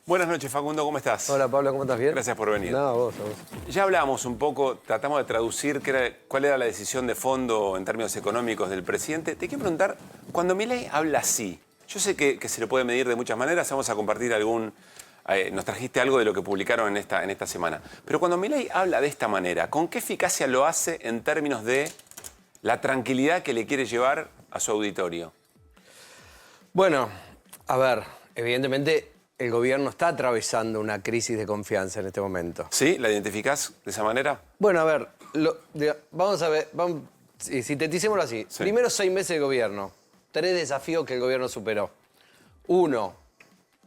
Buenas noches, Facundo, ¿cómo estás? Hola, Pablo, ¿cómo estás? ¿Bien? Gracias por venir. No, a vos. Ya hablamos un poco, tratamos de traducir cuál era la decisión de fondo en términos económicos del presidente. Te quiero preguntar, cuando Milei habla así, yo sé que se le puede medir de muchas maneras, vamos a compartir nos trajiste algo de lo que publicaron en esta semana. Pero cuando Milei habla de esta manera, ¿con qué eficacia lo hace en términos de la tranquilidad que le quiere llevar a su auditorio? Bueno, a ver, evidentemente el gobierno está atravesando una crisis de confianza en este momento. ¿Sí? ¿La identificás de esa manera? Bueno, a ver, vamos a ver, sinteticémoslo así. Sí. Primero 6 meses de gobierno, 3 desafíos que el gobierno superó. 1,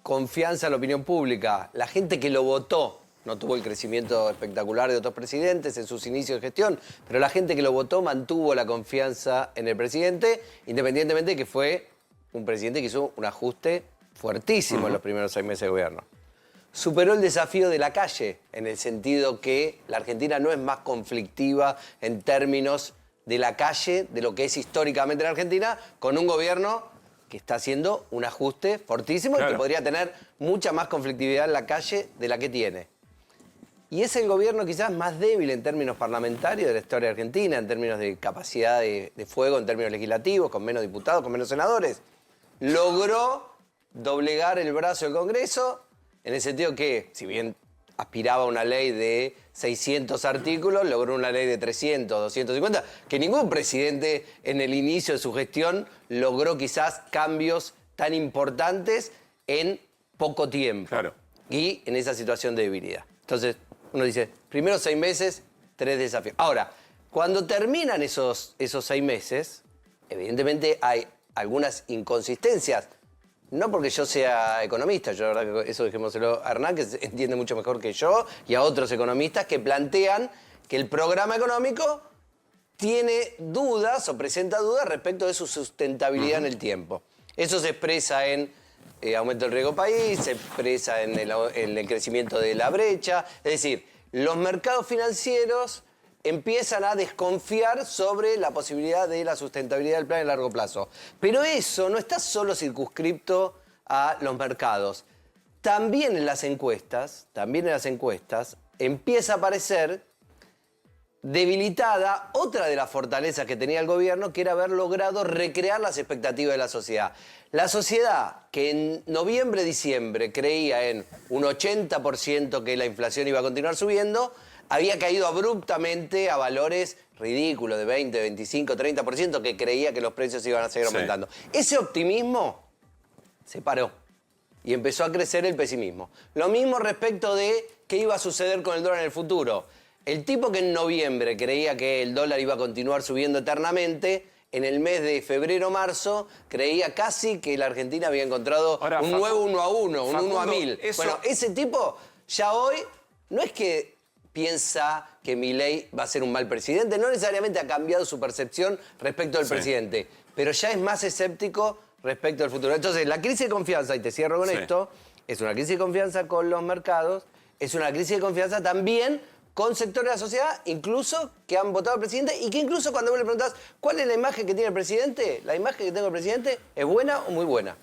confianza en la opinión pública. La gente que lo votó no tuvo el crecimiento espectacular de otros presidentes en sus inicios de gestión, pero la gente que lo votó mantuvo la confianza en el presidente, independientemente de que fue un presidente que hizo un ajuste fuertísimo en los primeros 6 meses de gobierno. Superó el desafío de la calle, en el sentido que la Argentina no es más conflictiva en términos de la calle, de lo que es históricamente la Argentina, con un gobierno que está haciendo un ajuste fortísimo y que podría tener mucha más conflictividad en la calle de la que tiene. Y es el gobierno quizás más débil en términos parlamentarios de la historia argentina, en términos de capacidad de fuego, en términos legislativos, con menos diputados, con menos senadores. Logró doblegar el brazo del Congreso, en el sentido que, si bien aspiraba a una ley de 600 artículos, logró una ley de 300, 250, que ningún presidente en el inicio de su gestión logró quizás cambios tan importantes en poco tiempo. Claro. Y en esa situación de debilidad. Entonces, uno dice, primero 6 meses, 3 desafíos. Ahora, cuando terminan esos 6 meses, evidentemente hay algunas inconsistencias. No porque yo sea economista, yo la verdad que eso dejémoselo a Hernán, que entiende mucho mejor que yo, y a otros economistas que plantean que el programa económico tiene dudas o presenta dudas respecto de su sustentabilidad en el tiempo. Eso se expresa en aumento del riesgo país, se expresa en el crecimiento de la brecha. Es decir, los mercados financieros empiezan a desconfiar sobre la posibilidad de la sustentabilidad del plan a largo plazo. Pero eso no está solo circunscripto a los mercados. También en las encuestas empieza a aparecer debilitada otra de las fortalezas que tenía el gobierno, que era haber logrado recrear las expectativas de la sociedad. La sociedad que en noviembre, diciembre creía en un 80% que la inflación iba a continuar subiendo, había caído abruptamente a valores ridículos de 20, 25, 30%, que creía que los precios iban a seguir aumentando. Ese optimismo se paró y empezó a crecer el pesimismo. Lo mismo respecto de qué iba a suceder con el dólar en el futuro. El tipo que en noviembre creía que el dólar iba a continuar subiendo eternamente, en el mes de febrero-marzo creía casi que la Argentina había encontrado un nuevo 1 a 1, un 1 a 1000. Bueno, ese tipo ya hoy no es que piensa que Milei va a ser un mal presidente, no necesariamente ha cambiado su percepción respecto al presidente, pero ya es más escéptico respecto al futuro. Entonces, la crisis de confianza, y te cierro con esto, es una crisis de confianza con los mercados, es una crisis de confianza también con sectores de la sociedad, incluso que han votado al presidente, y que incluso cuando vos le preguntás ¿cuál es la imagen que tiene el presidente? La imagen que tengo del presidente es buena o muy buena.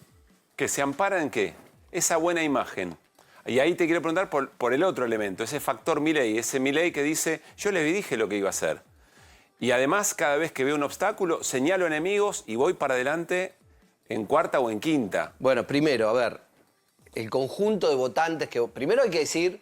¿Que se ampara en qué? Esa buena imagen. Y ahí te quiero preguntar por el otro elemento, ese factor Milei, ese Milei que dice, yo les dije lo que iba a hacer. Y además, cada vez que veo un obstáculo, señalo enemigos y voy para adelante en cuarta o en quinta. Bueno, primero, a ver, el conjunto de votantes que... Primero hay que decir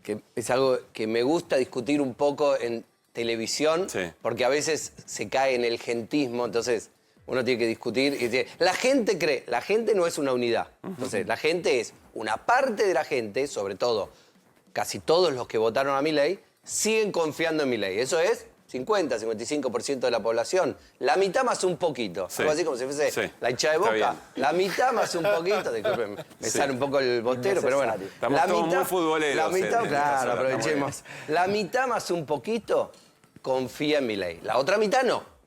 que es algo que me gusta discutir un poco en televisión, porque a veces se cae en el gentismo, entonces uno tiene que discutir y decir, la gente cree, la gente no es una unidad. Entonces, la gente es una parte de la gente, sobre todo casi todos los que votaron a Milei, siguen confiando en Milei. Eso es 50, 55% de la población. La mitad más un poquito. Algo así como si fuese la hinchada de Boca. La mitad más un poquito. Disculpen, me sale un poco el bostero, pero bueno. Estamos todos muy futboleros. La mitad, claro, aprovechemos. La mitad más un poquito confía en Milei. La otra mitad no.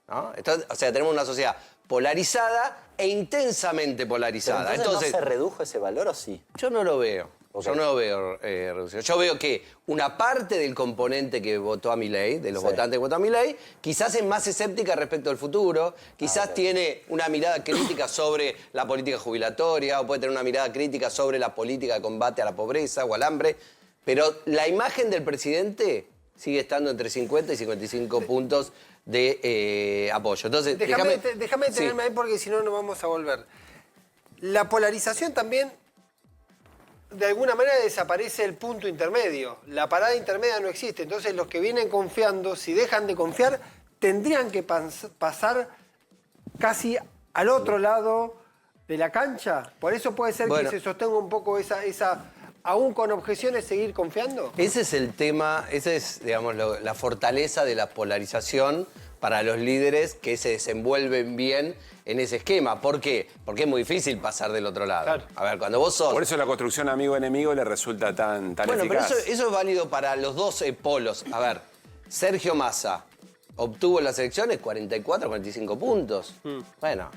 ¿No? Entonces, o sea, tenemos una sociedad polarizada e intensamente polarizada. Entonces, ¿no se redujo ese valor o sí? Yo no lo veo. Yo no veo reducción. Yo veo que una parte del componente que votó a Milei, de los votantes que votó a Milei, quizás es más escéptica respecto al futuro, quizás tiene una mirada crítica sobre la política jubilatoria, o puede tener una mirada crítica sobre la política de combate a la pobreza o al hambre, pero la imagen del presidente sigue estando entre 50 y 55 puntos de apoyo. Entonces, Déjame sí. detenerme ahí porque si no nos vamos a volver. La polarización también, de alguna manera, desaparece el punto intermedio. La parada intermedia no existe. Entonces, los que vienen confiando, si dejan de confiar, tendrían que pasar casi al otro lado de la cancha. Por eso puede ser que se sostenga un poco esa aún con objeciones, seguir confiando. Ese es el tema, esa es, digamos, la fortaleza de la polarización para los líderes que se desenvuelven bien en ese esquema. ¿Por qué? Porque es muy difícil pasar del otro lado. Claro. A ver, cuando vos sos... Por eso la construcción amigo-enemigo le resulta tan Bueno, eficaz. pero eso es válido para los dos polos. A ver, Sergio Massa obtuvo en las elecciones 44, 45 puntos. Bueno,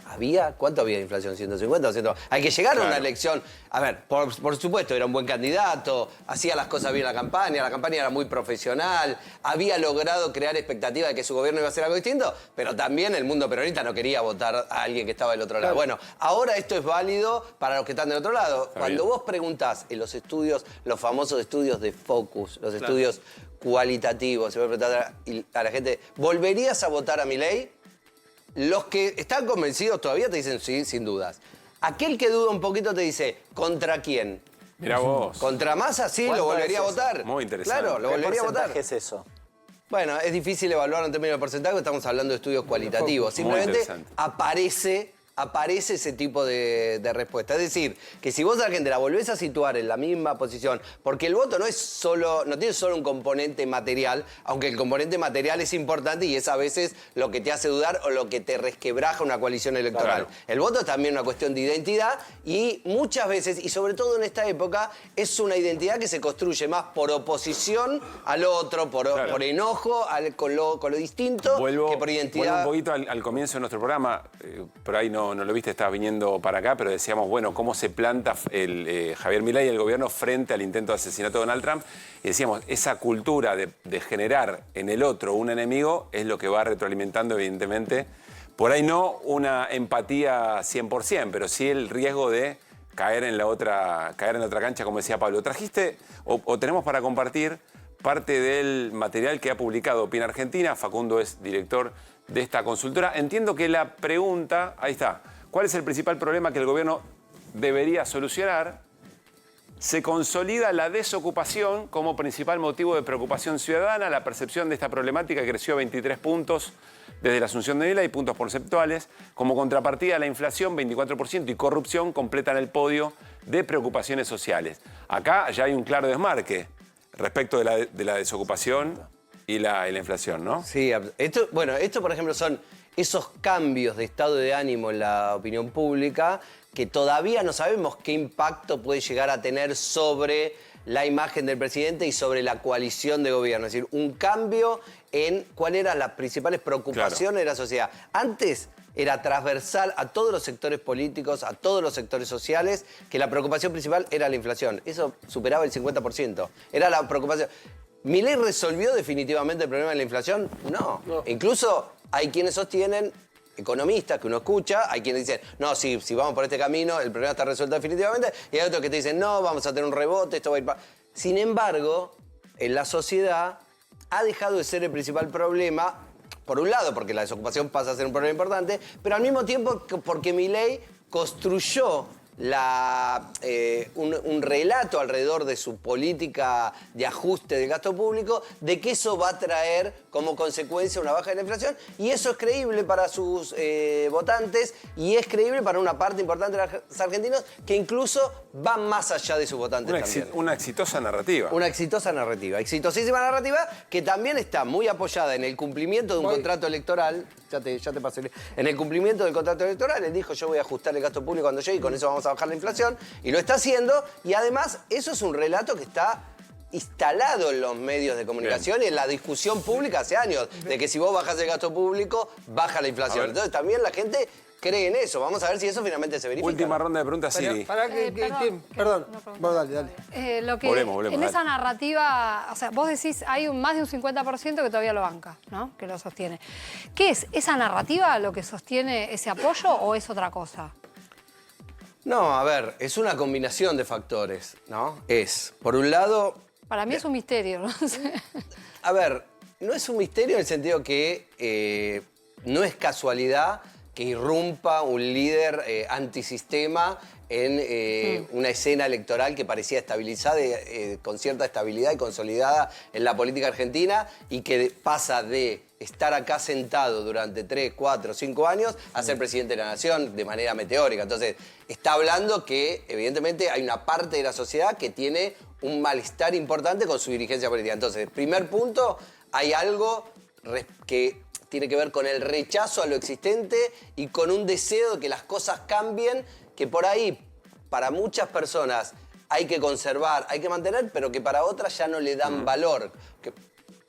¿cuánto había de inflación? 150, 200. Hay que llegar a una elección. A ver, por supuesto, era un buen candidato, hacía las cosas bien la campaña era muy profesional, había logrado crear expectativa de que su gobierno iba a hacer algo distinto, pero también el mundo peronista no quería votar a alguien que estaba del otro lado. Bueno, ahora esto es válido para los que están del otro lado. Cuando vos preguntás en los estudios, los famosos estudios de focus, los estudios cualitativo, se puede preguntar a la gente, ¿volverías a votar a Milei? Los que están convencidos todavía te dicen sí, sin dudas. Aquel que duda un poquito te dice, ¿contra quién? Mirá vos. ¿Contra Massa? Sí, lo volvería a votar. Muy interesante. Claro, lo volvería a votar. ¿Qué es eso? Bueno, es difícil evaluarlo en términos de porcentaje, estamos hablando de estudios cualitativos. Simplemente aparece ese tipo de respuesta. Es decir, que si vos a la gente la volvés a situar en la misma posición, porque el voto no tiene solo un componente material, aunque el componente material es importante y es a veces lo que te hace dudar o lo que te resquebraja una coalición electoral. Claro. El voto es también una cuestión de identidad y muchas veces, y sobre todo en esta época, es una identidad que se construye más por oposición al otro, por enojo con lo distinto, que por identidad. Vuelvo un poquito al comienzo de nuestro programa, por ahí no lo viste, estabas viniendo para acá, pero decíamos, bueno, cómo se planta Javier Milei y el gobierno frente al intento de asesinato de Donald Trump. Y decíamos, esa cultura de generar en el otro un enemigo es lo que va retroalimentando, evidentemente, por ahí no una empatía 100%, pero sí el riesgo de caer en la otra cancha, como decía Pablo. Trajiste, o tenemos para compartir, parte del material que ha publicado Opina Argentina. Facundo es director de esta consultora. Entiendo que la pregunta, ahí está, ¿cuál es el principal problema que el gobierno debería solucionar? Se consolida la desocupación como principal motivo de preocupación ciudadana. La percepción de esta problemática creció 23 puntos desde la asunción de Milei, puntos porcentuales. Como contrapartida, la inflación, 24%, y corrupción completan el podio de preocupaciones sociales. Acá ya hay un claro desmarque respecto de la desocupación y la inflación, ¿no? Sí, esto, por ejemplo, son esos cambios de estado de ánimo en la opinión pública que todavía no sabemos qué impacto puede llegar a tener sobre la imagen del presidente y sobre la coalición de gobierno. Es decir, un cambio en cuáles eran las principales preocupaciones de la sociedad. Antes era transversal a todos los sectores políticos, a todos los sectores sociales, que la preocupación principal era la inflación. Eso superaba el 50%. Era la preocupación. ¿Milei resolvió definitivamente el problema de la inflación? No. Incluso hay quienes sostienen, economistas que uno escucha, hay quienes dicen, no, si vamos por este camino, el problema está resuelto definitivamente, y hay otros que te dicen, no, vamos a tener un rebote, esto va a ir... Sin embargo, en la sociedad ha dejado de ser el principal problema, por un lado, porque la desocupación pasa a ser un problema importante, pero al mismo tiempo porque Milei construyó un relato alrededor de su política de ajuste del gasto público, de que eso va a traer como consecuencia una baja de la inflación, y eso es creíble para sus votantes y es creíble para una parte importante de los argentinos que incluso van más allá de sus votantes también. Una exitosa narrativa. Una exitosa narrativa, exitosísima narrativa que también está muy apoyada en el cumplimiento de un contrato electoral. Ya te pasé. En el cumplimiento del contrato electoral, él dijo, yo voy a ajustar el gasto público cuando llegue y con eso vamos a bajar la inflación, y lo está haciendo, y además eso es un relato que está instalado en los medios de comunicación y en la discusión pública hace años, de que si vos bajás el gasto público, baja la inflación. Entonces también la gente cree en eso. Vamos a ver si eso finalmente se verifica. Última ronda de preguntas, Siri. Perdón, vos dale. Volvemos, en dale. esa narrativa, o sea, vos decís, hay más de un 50% que todavía lo banca, ¿no? Que lo sostiene. ¿Qué es? ¿Esa narrativa lo que sostiene ese apoyo o es otra cosa? No, a ver, es una combinación de factores, ¿no? Es, por un lado... Para mí es un misterio, no sé. A ver, no es un misterio en el sentido que no es casualidad que irrumpa un líder antisistema en una escena electoral que parecía estabilizada, con cierta estabilidad y consolidada en la política argentina, y que pasa de estar acá sentado durante 3, 4, 5 años a ser presidente de la nación de manera meteórica. Entonces, está hablando que evidentemente hay una parte de la sociedad que tiene un malestar importante con su dirigencia política. Entonces, primer punto, hay algo que tiene que ver con el rechazo a lo existente y con un deseo de que las cosas cambien, que por ahí para muchas personas hay que conservar, hay que mantener, pero que para otras ya no le dan valor.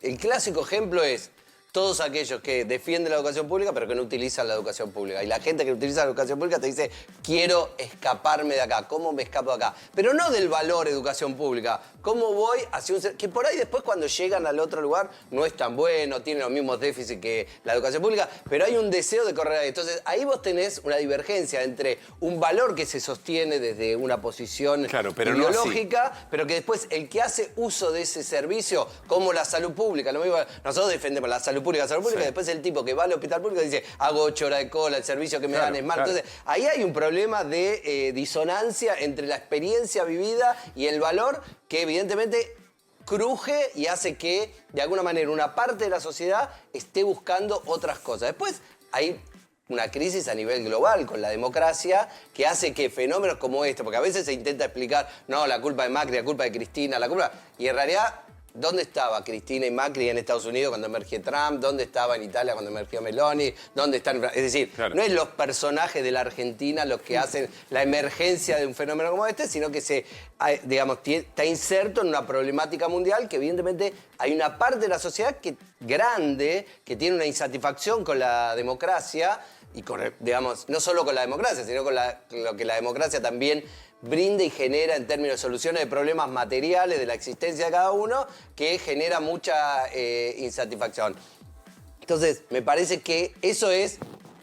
El clásico ejemplo es todos aquellos que defienden la educación pública pero que no utilizan la educación pública. Y la gente que utiliza la educación pública te dice, quiero escaparme de acá, ¿cómo me escapo de acá? Pero no del valor educación pública, ¿cómo voy hacia un... que por ahí después cuando llegan al otro lugar no es tan bueno, tiene los mismos déficits que la educación pública, pero hay un deseo de correr ahí. Entonces ahí vos tenés una divergencia entre un valor que se sostiene desde una posición ideológica, pero que después el que hace uso de ese servicio, como la salud pública, lo mismo, nosotros defendemos la salud pública, y después el tipo que va al hospital público dice, hago 8 horas de cola, el servicio que me dan es mal. Entonces, ahí hay un problema de disonancia entre la experiencia vivida y el valor que evidentemente cruje y hace que, de alguna manera, una parte de la sociedad esté buscando otras cosas. Después hay una crisis a nivel global con la democracia que hace que fenómenos como este, porque a veces se intenta explicar, no, la culpa de Macri, la culpa de Cristina, la culpa... Y en realidad... ¿Dónde estaba Cristina y Macri en Estados Unidos cuando emergió Trump? ¿Dónde estaba en Italia cuando emergió Meloni? ¿Dónde están? Es decir, no es los personajes de la Argentina los que hacen la emergencia de un fenómeno como este, sino que está inserto en una problemática mundial que evidentemente hay una parte de la sociedad grande que tiene una insatisfacción con la democracia y con, no solo con la democracia, sino con lo que la democracia también brinda y genera en términos de soluciones de problemas materiales de la existencia de cada uno, que genera mucha insatisfacción. Entonces, me parece que eso es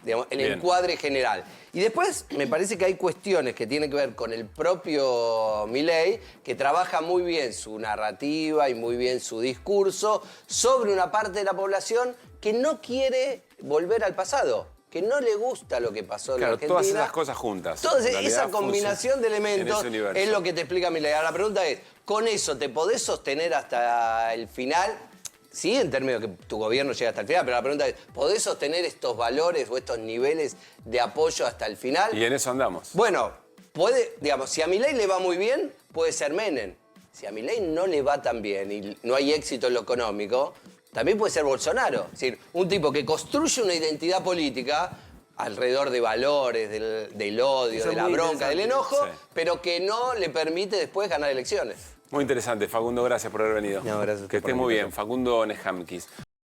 el encuadre general. Y después me parece que hay cuestiones que tienen que ver con el propio Milei, que trabaja muy bien su narrativa y muy bien su discurso sobre una parte de la población que no quiere volver al pasado, que no le gusta lo que pasó en la Argentina. Todas esas cosas juntas. Entonces, esa combinación de elementos es lo que te explica Milei. Ahora, la pregunta es, ¿con eso te podés sostener hasta el final? Sí, en términos de que tu gobierno llegue hasta el final, pero la pregunta es, ¿podés sostener estos valores o estos niveles de apoyo hasta el final? Y en eso andamos. Bueno, si a Milei le va muy bien, puede ser Menem. Si a Milei no le va tan bien y no hay éxito en lo económico, también puede ser Bolsonaro. Es decir, un tipo que construye una identidad política alrededor de valores, del odio, de la bronca, del enojo, pero que no le permite después ganar elecciones. Muy interesante, Facundo, gracias por haber venido. No, gracias. Que esté muy bien, Facundo Nejamkis.